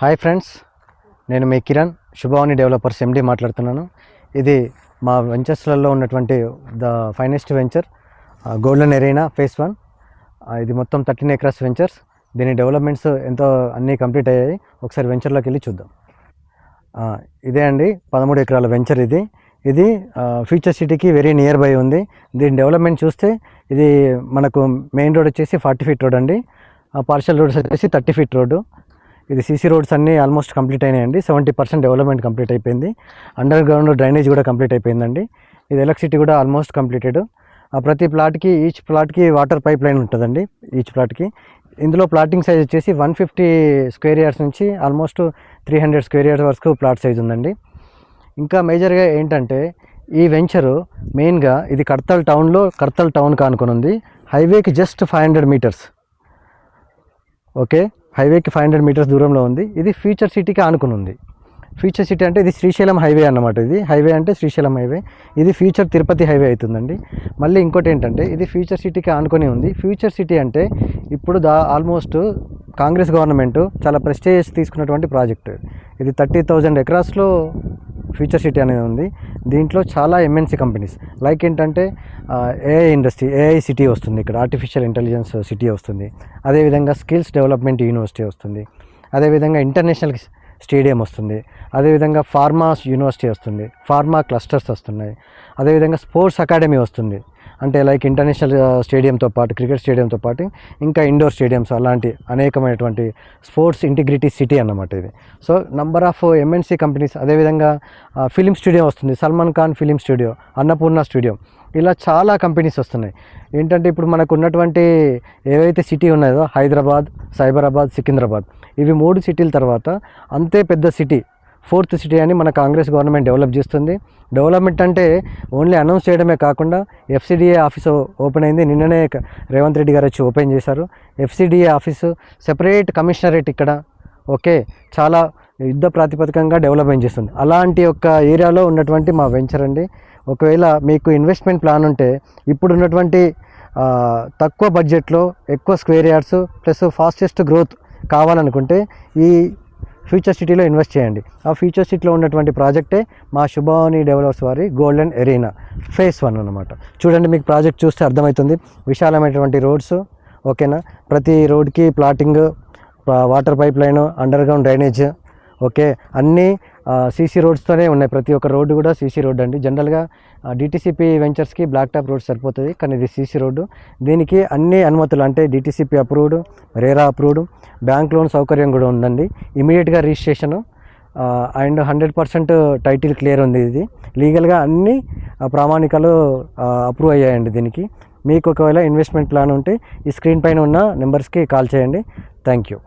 Hi friends, నేను మీ Kiran శుభవాణి developers ఎండి మాట్లాడుతున్నాను. ఇది మా వెంచర్స్లలో ఉన్నటువంటి the finest venture golden arena face 1. ఇది మొత్తం 13 acres వెంచర్స్. దీని డెవలప్మెంట్స్ ఎంతో అన్నీ కంప్లీట్ అయ్యాయి. ఒకసారి వెంచర్లోకి వెళ్ళి చూద్దాం. ఇదే అండి 13 ఎకరాల వెంచర్. ఇది ఫ్యూచర్ సిటీకి వెరీ నియర్ బై ఉంది. దీని డెవలప్మెంట్ చూస్తే ఇది మనకు మెయిన్ రోడ్ వచ్చేసి 40 feet రోడ్ అండి. పార్షల్ రోడ్స్ వచ్చేసి 30 feet రోడ్డు. ఇది సీసీ రోడ్స్ అన్నీ ఆల్మోస్ట్ కంప్లీట్ అయినాయండి. 70% డెవలప్మెంట్ కంప్లీట్ అయిపోయింది. అండర్ గ్రౌండ్ డ్రైనేజ్ కూడా కంప్లీట్ అయిపోయిందండి. ఇది ఎలక్ట్రిసిటీ కూడా ఆల్మోస్ట్ కంప్లీటెడ్. ప్రతి ప్లాట్కి ఈచ్ ప్లాట్కి వాటర్ పైప్ లైన్ ఉంటుందండి ఈచ్ ప్లాట్కి. ఇందులో ప్లాటింగ్ సైజ్ వచ్చేసి 150 square yards నుంచి ఆల్మోస్ట్ 300 square yards వరకు ప్లాట్ సైజ్ ఉందండి. ఇంకా మేజర్గా ఏంటంటే ఈ వెంచరు మెయిన్గా ఇది కడతాల్ టౌన్కి ఆనుకొని ఉంది. హైవేకి జస్ట్ 500 meters. ఓకే, హైవేకి 500 meters దూరంలో ఉంది. ఇది ఫ్యూచర్ సిటీకి ఆనుకుని ఉంది. ఫ్యూచర్ సిటీ అంటే ఇది శ్రీశైలం హైవే అన్నమాట. ఇది హైవే అంటే శ్రీశైలం హైవే. ఇది ఫ్యూచర్ తిరుపతి హైవే అవుతుందండి. మళ్ళీ ఇంకోటి ఏంటంటే ఇది ఫ్యూచర్ సిటీకి ఆనుకొని ఉంది. ఫ్యూచర్ సిటీ అంటే ఇప్పుడు ఆల్మోస్ట్ కాంగ్రెస్ గవర్నమెంట్ చాలా ప్రెస్టేజ్ తీసుకున్నటువంటి ప్రాజెక్ట్. ఇది 30,000 acresలో ఫ్యూచర్ సిటీ అనేది ఉంది. దీంట్లో చాలా ఎంఎన్సీ కంపెనీస్ లైక్ ఏంటంటే ఏఐ ఇండస్ట్రీ, ఏఐ సిటీ వస్తుంది. ఇక్కడ ఆర్టిఫిషియల్ ఇంటెలిజెన్స్ సిటీ వస్తుంది. అదేవిధంగా స్కిల్స్ డెవలప్మెంట్ యూనివర్సిటీ వస్తుంది. అదేవిధంగా ఇంటర్నేషనల్ స్టేడియం వస్తుంది. అదేవిధంగా ఫార్మా యూనివర్సిటీ వస్తుంది. ఫార్మా క్లస్టర్స్ వస్తున్నాయి. అదేవిధంగా స్పోర్ట్స్ అకాడమీ వస్తుంది. అంటే లైక్ ఇంటర్నేషనల్ స్టేడియంతో పాటు క్రికెట్ స్టేడియంతో పాటు ఇంకా ఇండోర్ స్టేడియంస్ అలాంటి అనేకమైనటువంటి స్పోర్ట్స్ ఇంటిగ్రిటీ సిటీ అన్నమాట ఇది. So number of MNC companies. అదేవిధంగా ఫిలిం స్టూడియో వస్తుంది. Salman Khan film studio, Annapurna studio, ఇలా చాలా కంపెనీస్ వస్తున్నాయి. ఏంటంటే ఇప్పుడు మనకు ఉన్నటువంటి ఏవైతే సిటీ ఉన్నాయో హైదరాబాద్, సైబరాబాద్, సికింద్రాబాద్, ఇవి 3 సిటీల తర్వాత అంతే పెద్ద సిటీ 4th సిటీ అని మన కాంగ్రెస్ గవర్నమెంట్ డెవలప్ చేస్తుంది. డెవలప్మెంట్ అంటే ఓన్లీ అనౌన్స్ చేయడమే కాకుండా FCDA ఆఫీస్ ఓపెన్ అయింది. నిన్ననే రేవంత్ రెడ్డి గారు వచ్చి ఓపెన్ చేశారు. FCDA ఆఫీసు సెపరేట్ కమిషనరేట్ ఇక్కడ. ఓకే, చాలా యుద్ధ ప్రాతిపదికంగా డెవలప్మెంట్ చేస్తుంది. అలాంటి ఒక ఏరియాలో ఉన్నటువంటి మా వెంచర్ అండి. ఒకవేళ మీకు ఇన్వెస్ట్మెంట్ ప్లాన్ ఉంటే ఇప్పుడు ఉన్నటువంటి తక్కువ బడ్జెట్లో ఎక్కువ square yards plus fastest growth కావాలనుకుంటే ఈ ఫ్యూచర్ సిటీలో ఇన్వెస్ట్ చేయండి. ఆ ఫ్యూచర్ సిటీలో ఉన్నటువంటి ప్రాజెక్టే మా శుభవాణి డెవలపర్స్ వారి గోల్డెన్ ఎరీనా ఫేస్ 1 అన్నమాట. చూడండి, మీకు ప్రాజెక్ట్ చూస్తే అర్థమవుతుంది. విశాలమైనటువంటి రోడ్స్, ఓకేనా, ప్రతి రోడ్కి plotting, water pipe line, under ground drainage, okay, అన్నీ సీసీ రోడ్స్తోనే ఉన్నాయి. ప్రతి ఒక్క రోడ్డు కూడా సీసీ రోడ్ అండి. జనరల్గా డిటీసీపీ వెంచర్స్కి బ్లాక్ టాప్ రోడ్ సరిపోతుంది, కానీ ఇది సీసీ రోడ్డు. దీనికి అన్ని అనుమతులు అంటే DTCP approved, RERA approved, bank loan సౌకర్యం కూడా ఉందండి. ఇమీడియట్గా రిజిస్ట్రేషను అండ్ 100% టైటిల్ క్లియర్ ఉంది. ఇది లీగల్గా అన్ని ప్రామాణికాలు అప్రూవ్ అయ్యాయండి. దీనికి మీకు ఒకవేళ ఇన్వెస్ట్మెంట్ ప్లాన్ ఉంటే ఈ స్క్రీన్ పైన ఉన్న నెంబర్స్కి కాల్ చేయండి. Thank you.